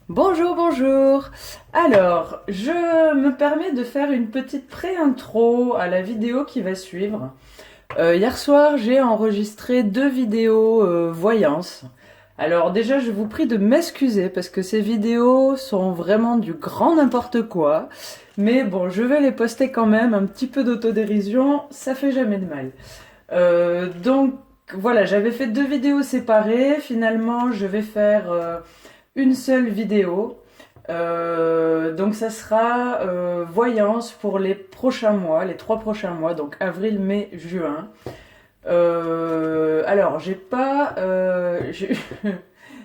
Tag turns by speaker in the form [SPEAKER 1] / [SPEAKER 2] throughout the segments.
[SPEAKER 1] Bonjour, bonjour. Alors, je me permets de faire une petite pré-intro à la vidéo qui va suivre. Hier soir, j'ai enregistré deux vidéos voyance. Alors déjà, je vous prie de m'excuser parce que ces vidéos sont vraiment du grand n'importe quoi. Mais bon, je vais les poster quand même, un petit peu d'autodérision, ça fait jamais de mal. Donc voilà, j'avais fait deux vidéos séparées. Finalement, je vais faire une seule vidéo. Donc ça sera voyance pour les prochains mois, les 3 prochains mois, donc avril, mai, juin. Alors j'ai pas, je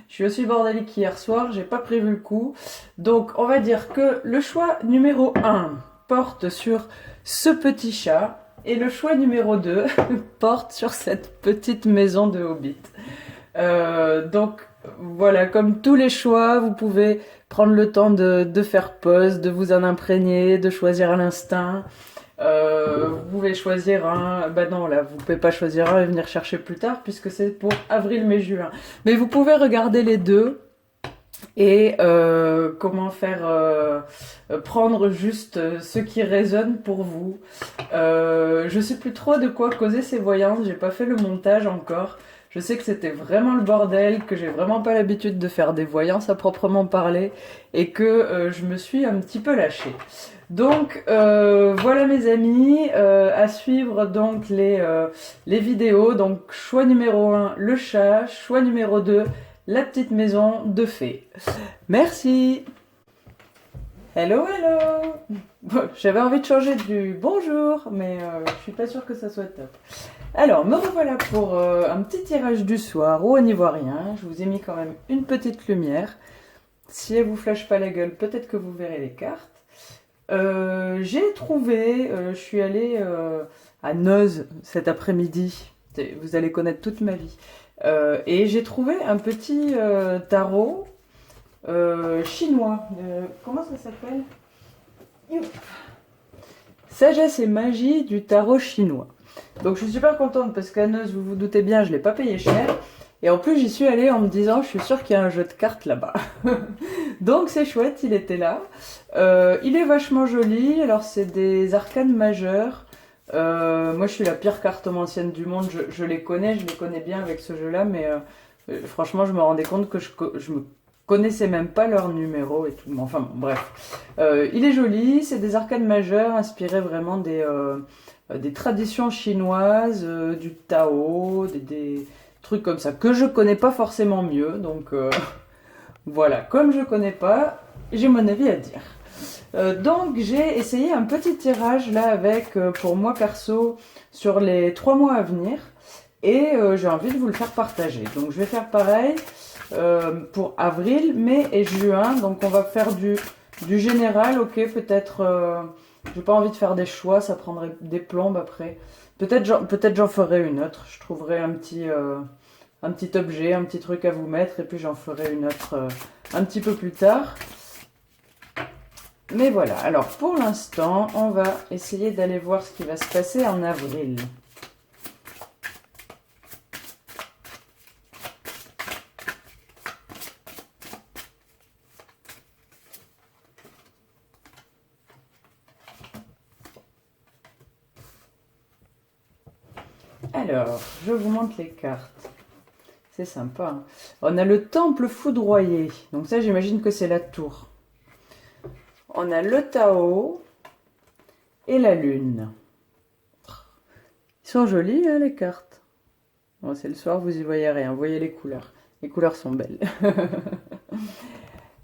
[SPEAKER 1] suis aussi bordélique qu'hier soir, j'ai pas prévu le coup. Donc on va dire que le choix numéro un porte sur ce petit chat et le choix numéro 2 porte sur cette petite maison de Hobbit. Donc voilà, comme tous les choix, vous pouvez prendre le temps de faire pause, de vous en imprégner, de choisir à l'instinct. Vous pouvez choisir un. Bah non, là, vous pouvez pas choisir un et venir chercher plus tard puisque c'est pour avril, mai, juin. Mais vous pouvez regarder les deux et comment faire prendre juste ce qui résonne pour vous. Je sais plus trop de quoi causer ces voyances, j'ai pas fait le montage encore. Je sais que c'était vraiment le bordel, que j'ai vraiment pas l'habitude de faire des voyances à proprement parler et que je me suis un petit peu lâchée. Donc voilà mes amis, à suivre donc les vidéos. Donc choix numéro un le chat, choix numéro 2 la petite maison de fées. Merci. Hello, hello. Bon, j'avais envie de changer du bonjour, mais je suis pas sûre que ça soit top. Alors, me revoilà pour un petit tirage du soir où on n'y voit rien. Je vous ai mis quand même une petite lumière. Si elle vous flash pas la gueule, peut-être que vous verrez les cartes. J'ai trouvé, je suis allée à Noz cet après-midi. Vous allez connaître toute ma vie. Et j'ai trouvé un petit tarot chinois. Comment ça s'appelle? Sagesse et magie du tarot chinois. Donc je suis super contente parce qu'à Neuse, vous vous doutez bien, je ne l'ai pas payé cher. Et en plus, j'y suis allée en me disant, je suis sûre qu'il y a un jeu de cartes là-bas. Donc c'est chouette, il était là. Il est vachement joli. Alors c'est des arcanes majeures. Moi, je suis la pire cartomancienne du monde. Je les connais bien avec ce jeu-là, mais franchement, je me rendais compte que je me connaissais même pas leur numéro et tout. Enfin bon, bref. Il est joli. C'est des arcanes majeures inspirées vraiment des traditions chinoises, du Tao, des trucs comme ça que je connais pas forcément mieux. Donc voilà, comme je connais pas, j'ai mon avis à dire. Donc j'ai essayé un petit tirage là avec, pour moi perso, sur les 3 mois à venir. Et j'ai envie de vous le faire partager. Donc je vais faire pareil pour avril, mai et juin. Donc on va faire du général, ok, peut-être... j'ai pas envie de faire des choix, ça prendrait des plombes après. Peut-être j'en ferai une autre. Je trouverai un petit objet, un petit truc à vous mettre, et puis j'en ferai une autre un petit peu plus tard. Mais voilà, alors pour l'instant, on va essayer d'aller voir ce qui va se passer en avril. Alors, je vous montre les cartes. C'est sympa, hein. On a le temple foudroyé. Donc ça, j'imagine que c'est la tour. On a le Tao et la lune. Ils sont jolis, hein, les cartes. Bon, c'est le soir, vous y voyez rien. Vous voyez les couleurs. Les couleurs sont belles.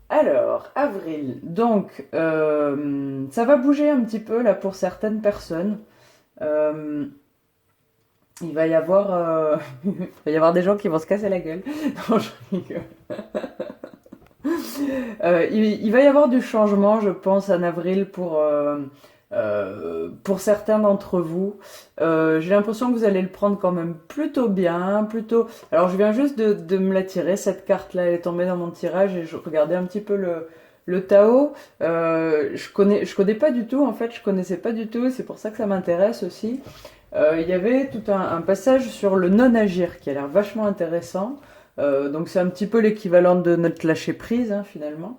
[SPEAKER 1] Alors, avril. Donc, ça va bouger un petit peu là pour certaines personnes. Euh, il va y avoir, il va y avoir des gens qui vont se casser la gueule. Non, je rigole. Il va y avoir du changement, je pense, en avril pour certains d'entre vous. J'ai l'impression que vous allez le prendre quand même plutôt bien, plutôt. Alors, je viens juste de me la tirer. Cette carte-là, elle est tombée dans mon tirage et je regardais un petit peu le Tao. Je connais pas du tout. En fait, je connaissais pas du tout. C'est pour ça que ça m'intéresse aussi. Il y avait tout un passage sur le non-agir qui a l'air vachement intéressant. Donc c'est un petit peu l'équivalent de notre lâcher prise, hein, finalement.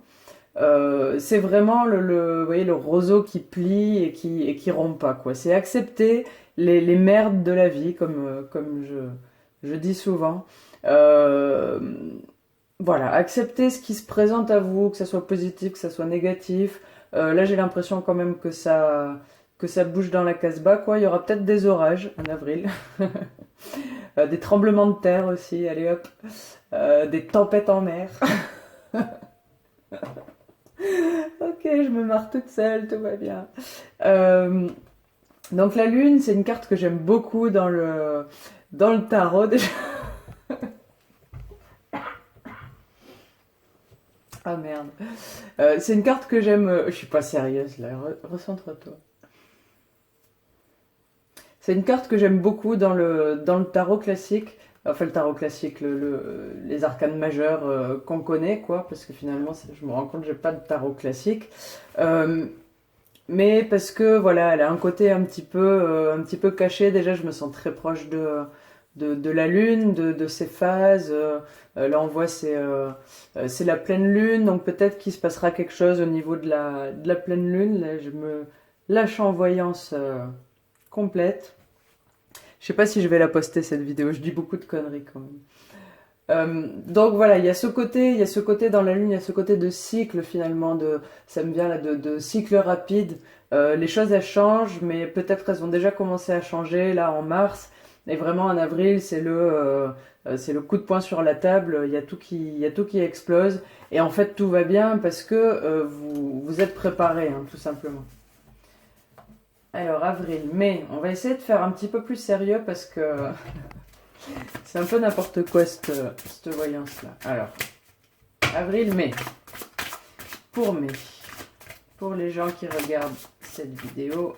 [SPEAKER 1] C'est vraiment vous voyez, le roseau qui plie et qui rompt pas, quoi. C'est accepter les merdes de la vie, comme je dis souvent. Euh, voilà, accepter ce qui se présente à vous, que ça soit positif, que ça soit négatif. Là, j'ai l'impression quand même que ça bouge dans la Casbah, quoi. Il y aura peut-être des orages en avril. Des tremblements de terre aussi, allez hop. Des tempêtes en mer. Ok, je me marre toute seule, tout va bien. Euh, donc la lune, c'est une carte que j'aime beaucoup dans le tarot déjà. Ah merde. C'est une carte que j'aime. Je suis pas sérieuse là, recentre-toi. C'est une carte que j'aime beaucoup dans le tarot classique. Enfin, le tarot classique, les arcanes majeures qu'on connaît, quoi, parce que finalement, je me rends compte que j'ai pas de tarot classique. Euh, mais parce que, voilà, elle a un côté un petit peu caché. Déjà, je me sens très proche de la lune, de ses phases. Là, on voit, c'est la pleine lune, donc peut-être qu'il se passera quelque chose au niveau de la pleine lune. Là, je me lâche en voyance complète. Je sais pas si je vais la poster cette vidéo, je dis beaucoup de conneries quand même. Donc voilà, il y a ce côté dans la lune, il y a ce côté de cycle finalement, ça me vient là de cycle rapide. Les choses elles changent, mais peut-être elles ont déjà commencé à changer là en mars. Et vraiment en avril, c'est le coup de poing sur la table. Il y a tout qui explose. Et en fait, tout va bien parce que vous êtes préparés, hein, tout simplement. Alors avril, mai, on va essayer de faire un petit peu plus sérieux parce que c'est un peu n'importe quoi cette voyance-là. Alors, avril, mai. Pour mai, pour les gens qui regardent cette vidéo,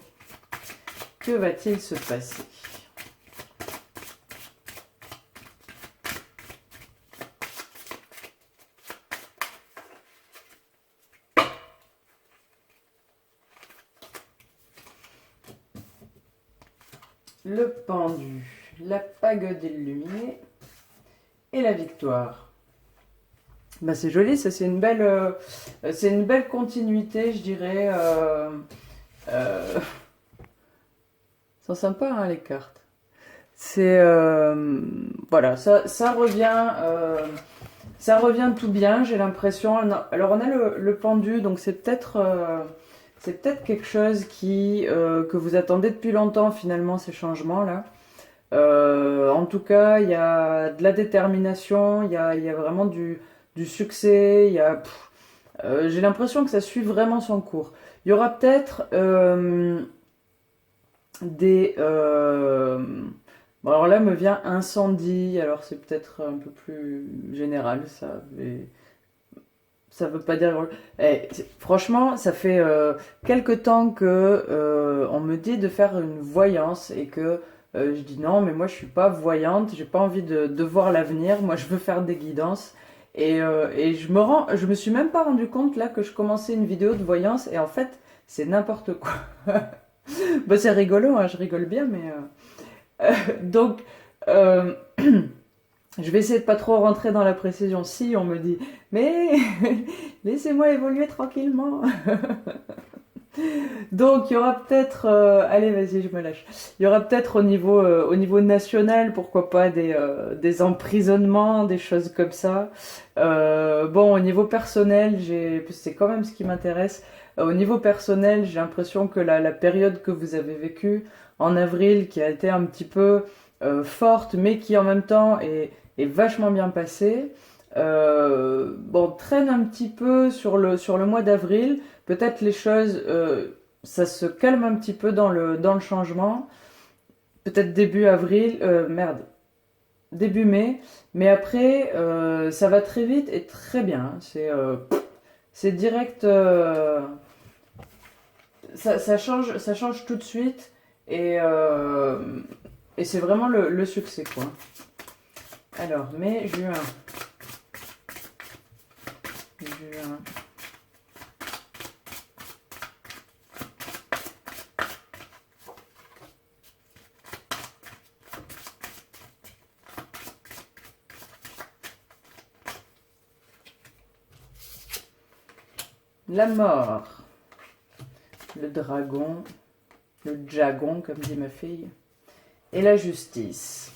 [SPEAKER 1] que va-t-il se passer? Le pendu, la pagode illuminée et la victoire. Bah c'est joli, ça c'est une belle continuité, je dirais. Sont sympas hein, les cartes. C'est voilà, ça revient tout bien. J'ai l'impression. Alors on a le pendu, donc c'est peut-être quelque chose que vous attendez depuis longtemps finalement ces changements là. En tout cas, il y a de la détermination, il y a vraiment du succès, j'ai l'impression que ça suit vraiment son cours. Il y aura peut-être des... bon, alors là me vient incendie, alors c'est peut-être un peu plus général ça, mais ça veut pas dire... franchement, ça fait quelque temps que on me dit de faire une voyance et que je dis non, mais moi je suis pas voyante, j'ai pas envie de voir l'avenir, moi je veux faire des guidances. Et je me suis même pas rendu compte là que je commençais une vidéo de voyance et en fait c'est n'importe quoi. Bah, c'est rigolo, hein, je rigole bien, mais donc euh, je vais essayer de pas trop rentrer dans la précision. Si on me dit, mais laissez-moi évoluer tranquillement. Donc il y aura peut-être, allez vas-y, je me lâche. Il y aura peut-être au niveau national, pourquoi pas des emprisonnements, des choses comme ça. Bon, au niveau personnel, c'est quand même ce qui m'intéresse. Au niveau personnel, j'ai l'impression que la période que vous avez vécue en avril, qui a été un petit peu forte, mais qui en même temps est vachement bien passée, bon, traîne un petit peu sur le mois d'avril. Peut-être les choses, ça se calme un petit peu dans le changement. Peut-être début avril, merde, début mai. Mais après, ça va très vite et très bien, hein. C'est direct. Ça change tout de suite et c'est vraiment le succès, quoi. Alors, mai, juin. Juin. la mort, le dragon, le dragon comme dit ma fille, et la justice.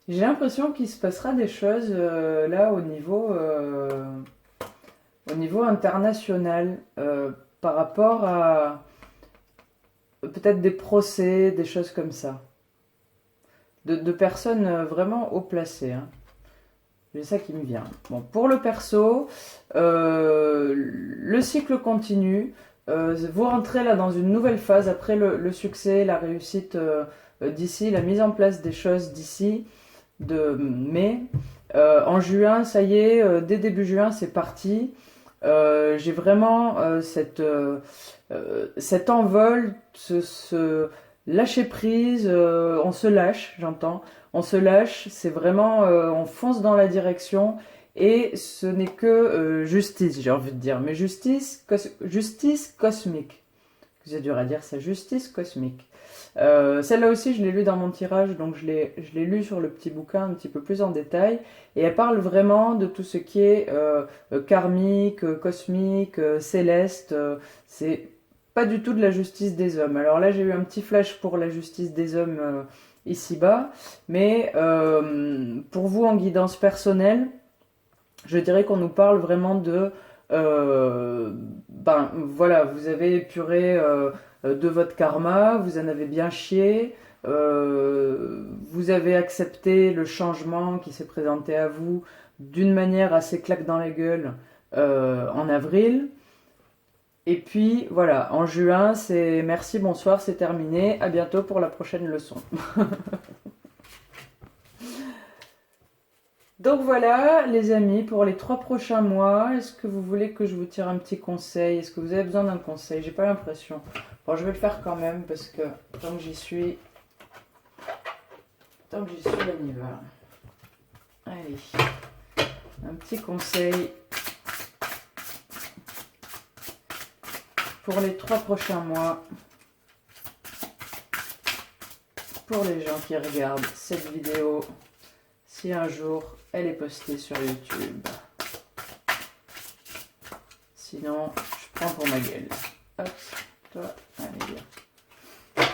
[SPEAKER 1] J'ai l'impression qu'il se passera des choses là au niveau international par rapport à peut-être des procès, des choses comme ça. De personnes vraiment haut placées. Hein. C'est ça qui me vient. Bon, pour le perso, le cycle continue. Vous rentrez là dans une nouvelle phase après le succès, la réussite d'ici, la mise en place des choses d'ici, de mai. En juin, ça y est, dès début juin, c'est parti. J'ai vraiment cet envol, ce lâcher prise, on se lâche, j'entends. On se lâche, c'est vraiment, on fonce dans la direction et ce n'est que justice, j'ai envie de dire. Mais justice cosmique. C'est dur à dire, ça, justice cosmique. Celle-là aussi, je l'ai lu dans mon tirage, donc je l'ai lu sur le petit bouquin un petit peu plus en détail. Et elle parle vraiment de tout ce qui est karmique, cosmique, céleste. C'est pas du tout de la justice des hommes. Alors là, j'ai eu un petit flash pour la justice des hommes ici-bas. Mais pour vous, en guidance personnelle, je dirais qu'on nous parle vraiment de... ben voilà, vous avez épuré de votre karma, vous en avez bien chié, vous avez accepté le changement qui s'est présenté à vous d'une manière assez claque dans la gueule en avril. Et puis voilà, en juin, c'est merci, bonsoir, c'est terminé, à bientôt pour la prochaine leçon. Donc voilà, les amis, pour les 3 prochains mois, est-ce que vous voulez que je vous tire un petit conseil? Est-ce que vous avez besoin d'un conseil? J'ai pas l'impression. Bon, je vais le faire quand même parce que tant que j'y suis, on y va. Allez, un petit conseil pour les 3 prochains mois, pour les gens qui regardent cette vidéo, si un jour elle est postée sur YouTube. Sinon, je prends pour ma gueule. Hop, toi, allez bien.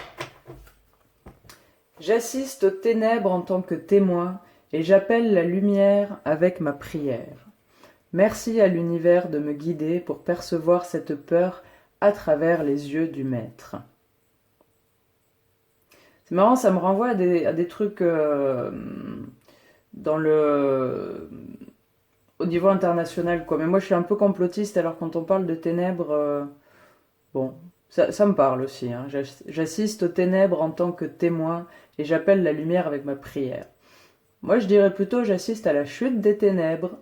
[SPEAKER 1] J'assiste aux ténèbres en tant que témoin et j'appelle la lumière avec ma prière. Merci à l'univers de me guider pour percevoir cette peur à travers les yeux du maître. C'est marrant, ça me renvoie à des trucs dans au niveau international, quoi. Mais moi, je suis un peu complotiste, alors quand on parle de ténèbres, bon, ça me parle aussi. Hein. J'assiste aux ténèbres en tant que témoin et j'appelle la lumière avec ma prière. Moi, je dirais plutôt j'assiste à la chute des ténèbres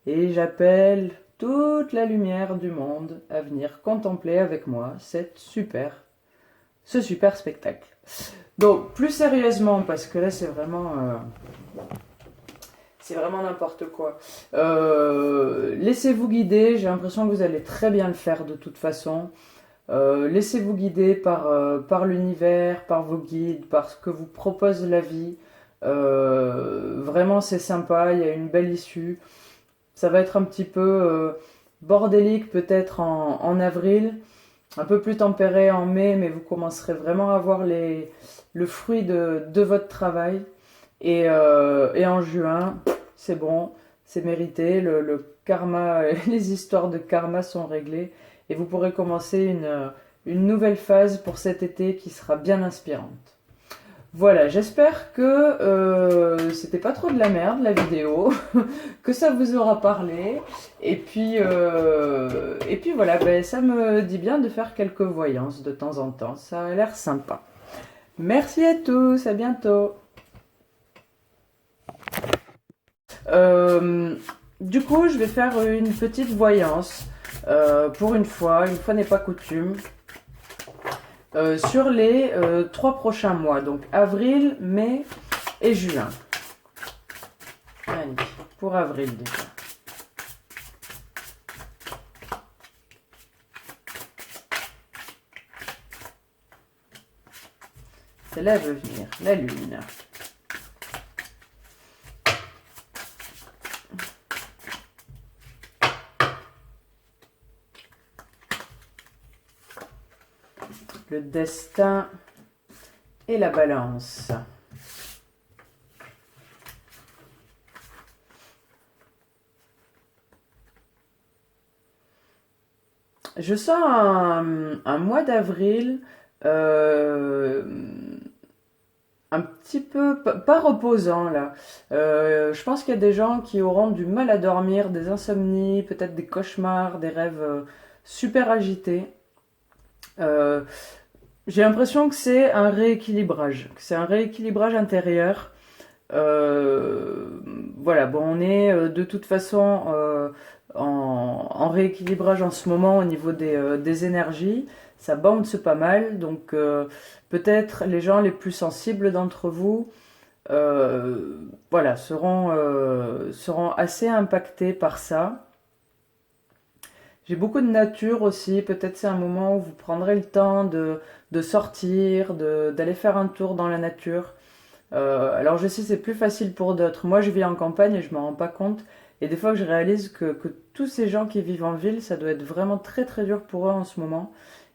[SPEAKER 1] et j'appelle toute la lumière du monde à venir contempler avec moi ce super spectacle. Donc, plus sérieusement, parce que là, c'est vraiment n'importe quoi. Laissez-vous guider, j'ai l'impression que vous allez très bien le faire de toute façon. Laissez-vous guider par l'univers, par vos guides, par ce que vous propose la vie. Vraiment, c'est sympa, il y a une belle issue. Ça va être un petit peu bordélique peut-être en avril, un peu plus tempéré en mai, mais vous commencerez vraiment à voir le fruit de votre travail. Et en juin, c'est bon, c'est mérité, le karma, les histoires de karma sont réglées et vous pourrez commencer une nouvelle phase pour cet été qui sera bien inspirante. Voilà, j'espère que c'était pas trop de la merde la vidéo, que ça vous aura parlé, et puis voilà, ben, ça me dit bien de faire quelques voyances de temps en temps, ça a l'air sympa. Merci à tous, à bientôt. Du coup, je vais faire une petite voyance pour une fois n'est pas coutume, sur les 3 prochains mois, donc avril, mai et juin. Allez, pour avril déjà. Celle-là veut venir, la lune. le destin et la balance. Je sens un mois d'avril un petit peu, pas reposant là. Je pense qu'il y a des gens qui auront du mal à dormir, des insomnies, peut-être des cauchemars, des rêves super agités. Euh, j'ai l'impression que c'est un rééquilibrage, que c'est un rééquilibrage intérieur. Euh, voilà, bon, on est de toute façon en rééquilibrage en ce moment au niveau des énergies. Ça bounce pas mal, donc peut-être les gens les plus sensibles d'entre vous voilà, seront assez impactés par ça. J'ai beaucoup de nature aussi, peut-être c'est un moment où vous prendrez le temps de sortir, d'aller faire un tour dans la nature. Alors je sais c'est plus facile pour d'autres. Moi je vis en campagne et je m'en rends pas compte. Et des fois que je réalise que tous ces gens qui vivent en ville, ça doit être vraiment très très dur pour eux en ce moment.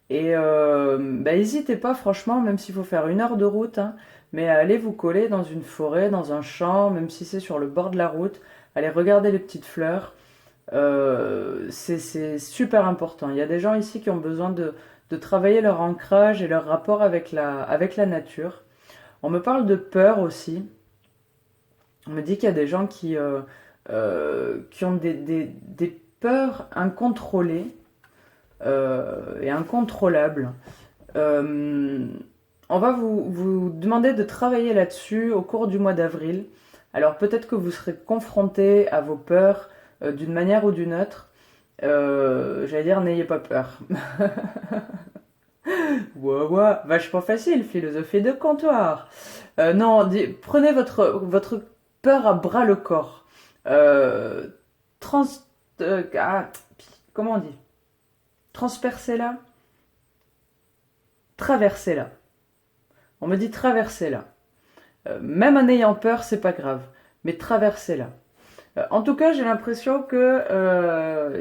[SPEAKER 1] Et bah, n'hésitez pas franchement, même s'il faut faire 1 heure de route, hein, mais à aller vous coller dans une forêt, dans un champ, même si c'est sur le bord de la route, aller regarder les petites fleurs. C'est super important. Il y a des gens ici qui ont besoin de travailler leur ancrage et leur rapport avec la nature. On me parle de peur aussi. On me dit qu'il y a des gens qui ont des peurs incontrôlées et incontrôlables. Euh, on va vous demander de travailler là-dessus au cours du mois d'avril. Alors peut-être que vous serez confronté à vos peurs d'une manière ou d'une autre. J'allais dire, n'ayez pas peur. Ouah, ouah, vachement facile, philosophie de comptoir. Non, prenez votre peur à bras le corps. Euh, trans, comment on dit? Transpercez-la, traversez-la. On me dit traversez-la. Même en ayant peur, c'est pas grave, mais traversez-la. En tout cas, j'ai l'impression que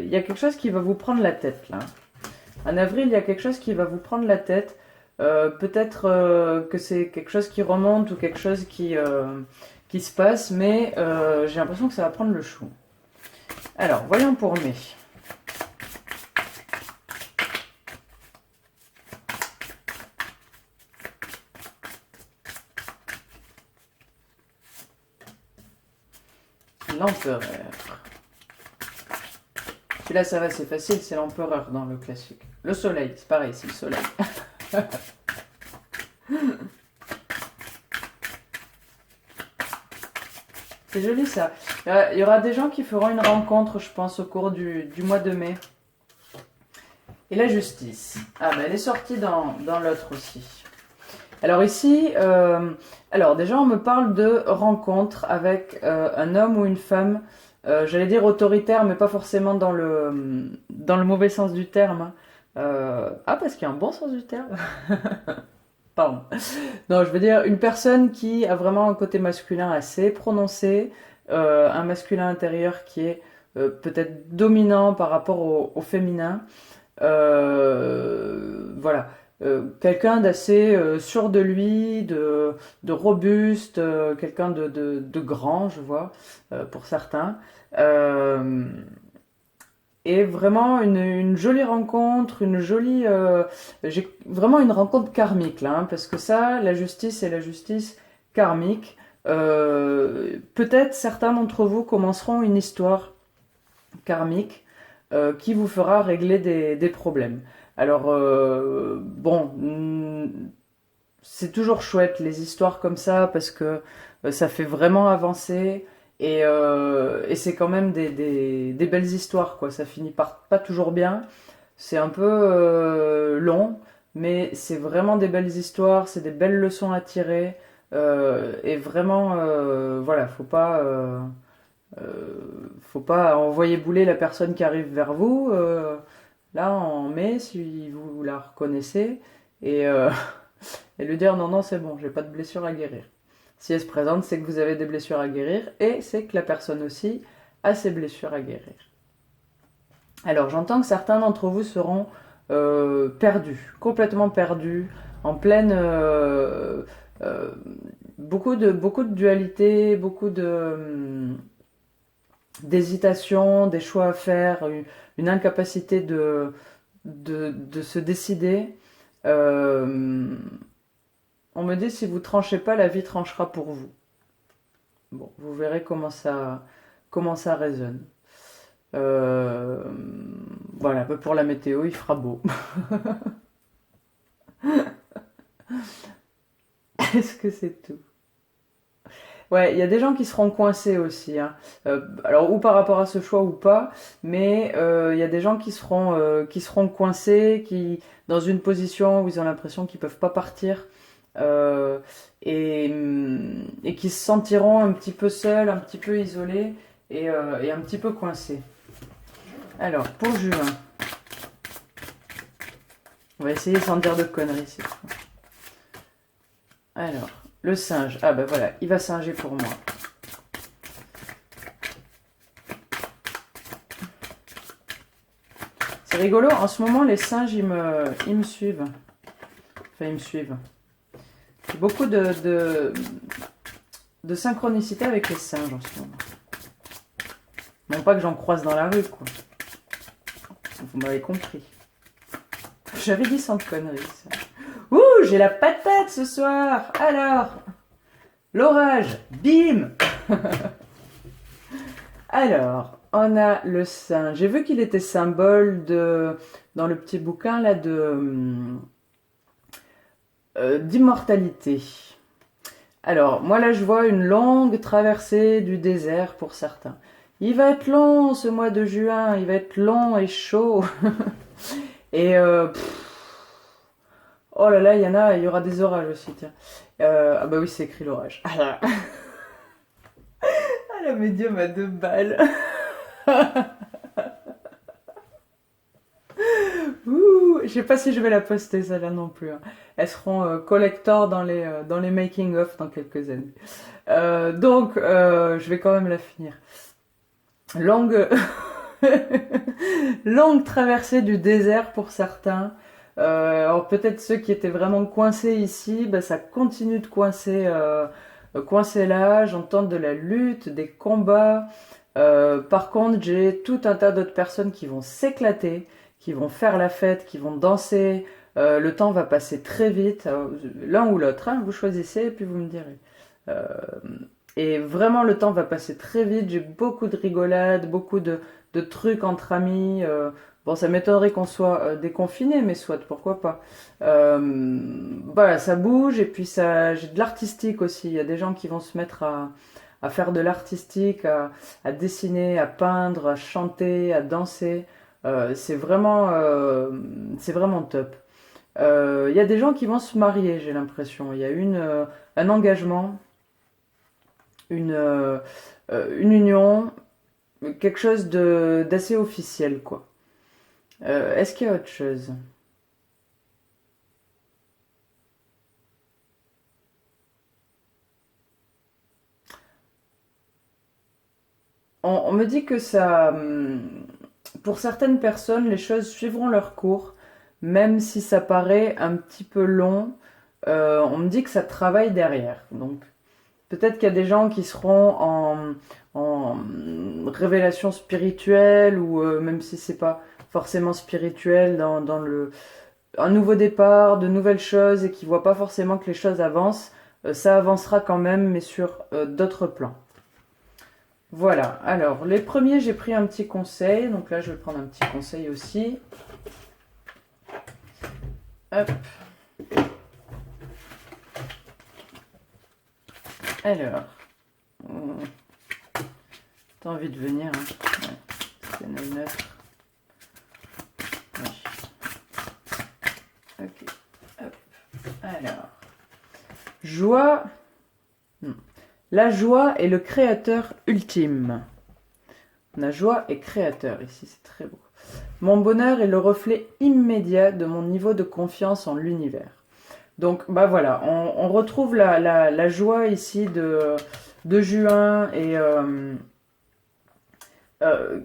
[SPEAKER 1] il y a quelque chose qui va vous prendre la tête là. En avril, il y a quelque chose qui va vous prendre la tête. Peut-être que c'est quelque chose qui remonte ou quelque chose qui se passe, mais j'ai l'impression que ça va prendre le chou. Alors, voyons pour mai. L'empereur. Celui-là, ça va, c'est facile, c'est l'empereur dans le classique. Le soleil, c'est pareil, c'est le soleil. C'est joli ça. Il y aura des gens qui feront une rencontre, je pense, au cours du mois de mai. Et la justice. Ah, ben elle est sortie dans l'autre aussi. Alors ici, alors déjà on me parle de rencontre avec un homme ou une femme, j'allais dire autoritaire, mais pas forcément dans le mauvais sens du terme, hein. Ah, parce qu'il y a un bon sens du terme. Pardon. Non, je veux dire une personne qui a vraiment un côté masculin assez prononcé, un masculin intérieur qui est peut-être dominant par rapport au féminin. Voilà. Quelqu'un d'assez sûr de lui, de robuste, quelqu'un de grand, je vois, pour certains. Euh, et vraiment une jolie rencontre, j'ai vraiment une rencontre karmique là, hein, parce que ça, la justice, c'est la justice karmique. Peut-être certains d'entre vous commenceront une histoire karmique qui vous fera régler des problèmes. Alors, bon, c'est toujours chouette les histoires comme ça parce que ça fait vraiment avancer et c'est quand même des belles histoires, quoi. Ça finit par pas toujours bien. C'est un peu long, mais c'est vraiment des belles histoires, c'est des belles leçons à tirer. Et vraiment, voilà, faut pas envoyer bouler la personne qui arrive vers vous. Là, en mai, si vous la reconnaissez, et, et lui dire non, non, c'est bon, j'ai pas de blessure à guérir. Si elle se présente, c'est que vous avez des blessures à guérir, et c'est que la personne aussi a ses blessures à guérir. Alors, j'entends que certains d'entre vous seront perdu, complètement perdu, en pleine... beaucoup de dualité, beaucoup d'hésitation, des choix à faire, une incapacité de se décider. Euh, on me dit si vous tranchez pas, la vie tranchera pour vous. Bon, vous verrez comment ça résonne. Euh, voilà, pour la météo, il fera beau. Est-ce que c'est tout? Ouais, il y a des gens qui seront coincés aussi, hein. Alors, ou par rapport à ce choix ou pas, mais il y a des gens qui seront coincés, qui dans une position où ils ont l'impression qu'ils peuvent pas partir, euh, et qui se sentiront un petit peu seuls, un petit peu isolés et un petit peu coincés. Alors, pour juin, on va essayer sans dire de conneries cette fois. Alors, le singe. Ah ben voilà, il va singer pour moi. C'est rigolo, en ce moment les singes ils me suivent. Enfin, ils me suivent. J'ai beaucoup de synchronicité avec les singes en ce moment. Non pas que j'en croise dans la rue, quoi. Vous m'avez compris. J'avais dit sans conneries, ça. Ouh, j'ai la patate ce soir. Alors, l'orage, bim. Alors, on a le singe. J'ai vu qu'il était symbole dans le petit bouquin là d'immortalité. Alors, moi là, je vois une longue traversée du désert pour certains. Il va être long ce mois de juin, il va être long et chaud. Et oh là là, il y aura des orages aussi, tiens. Ah bah oui, c'est écrit l'orage. Ah, la médium à 2 balles. Ouh, je sais pas si je vais la poster celle-là non plus, hein. Elles seront collector dans les making of dans quelques années. Donc, je vais quand même la finir. Longue, longue traversée du désert pour certains. Alors peut-être ceux qui étaient vraiment coincés ici, bah, ça continue de coincer là. J'entends de la lutte, des combats. Par contre, j'ai tout un tas d'autres personnes qui vont s'éclater, qui vont faire la fête, qui vont danser. Le temps va passer très vite, l'un ou l'autre, hein, vous choisissez et puis vous me direz. Euh, et vraiment, le temps va passer très vite. J'ai beaucoup de rigolades, beaucoup de trucs entre amis. Bon, ça m'étonnerait qu'on soit déconfiné, mais soit, pourquoi pas. Voilà, ça bouge et puis j'ai de l'artistique aussi. Il y a des gens qui vont se mettre à faire de l'artistique, à dessiner, à peindre, à chanter, à danser. C'est vraiment top. Il y a des gens qui vont se marier, j'ai l'impression. Il y a un engagement, une union, quelque chose d'assez officiel, quoi. Est-ce qu'il y a autre chose? On me dit que pour certaines personnes, les choses suivront leur cours, même si ça paraît un petit peu long. On me dit que ça travaille derrière. Donc, peut-être qu'il y a des gens qui seront en révélation spirituelle, ou même si c'est pas forcément spirituel, dans un nouveau départ, de nouvelles choses, et qui voient pas forcément que les choses avancent. Ça avancera quand même, mais sur d'autres plans. Voilà, alors les premiers, j'ai pris un petit conseil, donc là je vais prendre un petit conseil aussi. Hop. Alors, t'as envie de venir, hein? Ouais, c'est 9. Ouais. Ok, hop. Alors, joie. La joie est le créateur ultime. La joie est créateur ici, c'est très beau. Mon bonheur est le reflet immédiat de mon niveau de confiance en l'univers. Donc, bah voilà, on retrouve la joie ici de juin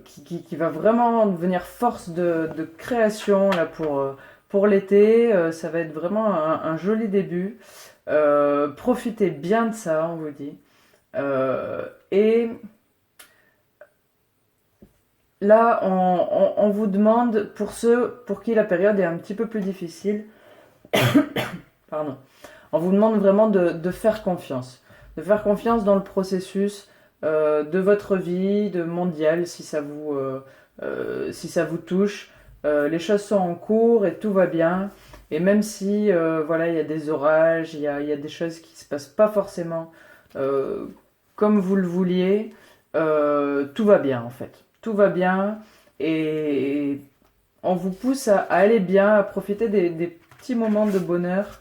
[SPEAKER 1] qui va vraiment devenir force de création là pour l'été. Ça va être vraiment un joli début. Profitez bien de ça, on vous dit. Et là, on vous demande, pour ceux pour qui la période est un petit peu plus difficile, pardon, on vous demande vraiment de faire confiance. De faire confiance dans le processus de votre vie, de mondial, si ça vous touche. Les choses sont en cours et tout va bien. Et même si voilà, il y a des orages, il y a des choses qui ne se passent pas forcément comme vous le vouliez, tout va bien en fait. Tout va bien et on vous pousse à aller bien, à profiter des petits moments de bonheur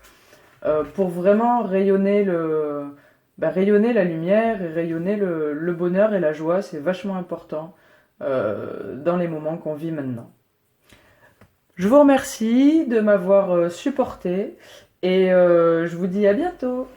[SPEAKER 1] pour vraiment rayonner la lumière et rayonner le bonheur et la joie. C'est vachement important dans les moments qu'on vit maintenant. Je vous remercie de m'avoir supporté et je vous dis à bientôt.